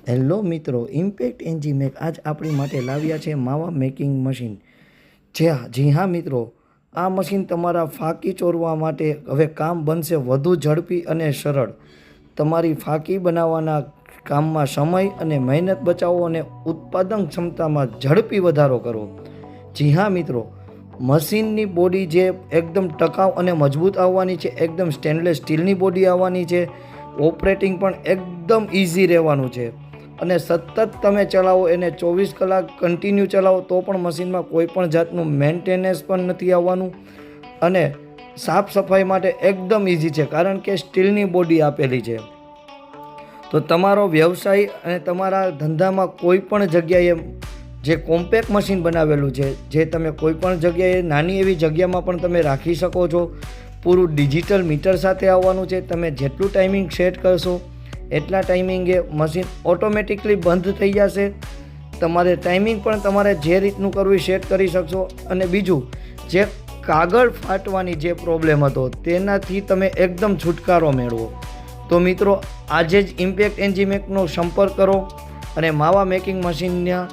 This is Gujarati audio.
હેલો મિત્રો, ઇમ્પેક્ટ એન્જી મેક આજ આપણી માટે લાવ્યા છે માવા મેકિંગ મશીન। જી હા મિત્રો, આ મશીન તમારા ફાંકી ચોરવા માટે હવે કામ બનશે વધુ ઝડપી અને સરળ। તમારી ફાંકી બનાવવાના કામમાં સમય અને મહેનત બચાવો અને ઉત્પાદન ક્ષમતામાં ઝડપી વધારો કરો। જી હા મિત્રો, મશીનની બોડી જે એકદમ ટકાઉ અને મજબૂત આવવાની છે, એકદમ સ્ટેનલેસ સ્ટીલની બોડી આવવાની છે। ઓપરેટિંગ પણ એકદમ ઇઝી રહેવાનું છે અને સતત તમે ચલાવો, એને 24 કલાક કન્ટિન્યુ ચલાવો તો પણ મશીનમાં કોઈ પણ જાતનું મેન્ટેનન્સ પણ નથી આવવાનું અને સાફ સફાઈ માટે એકદમ ઇઝી છે, કારણ કે સ્ટીલની બોડી આપેલી છે। તો તમારો વ્યવસાય અને તમારા ધંધામાં કોઈ પણ જગ્યાએ જે કોમ્પેક્ટ મશીન બનાવેલું છે, જે તમે કોઈ પણ જગ્યાએ નાની એવી જગ્યામાં પણ તમે રાખી શકો છો। પૂરું ડિજિટલ મીટર સાથે આવવાનું છે। તમે જેટલું ટાઈમિંગ સેટ કરશો એટલા ટાઈમિંગે મશીન ઓટોમેટિકલી બંધ થઈ જશે। તમારે ટાઈમિંગ પણ તમારે જે રીતનું કરવું એ સેટ કરી શકશો। અને બીજું, જે કાગળ ફાટવાની જે પ્રોબ્લેમ હતો તેનાથી તમે એકદમ છુટકારો મેળવો। તો મિત્રો, આજે જ ઇમ્પેક્ટ એન્જી મેકનો સંપર્ક કરો અને માવા મેકિંગ મશીનના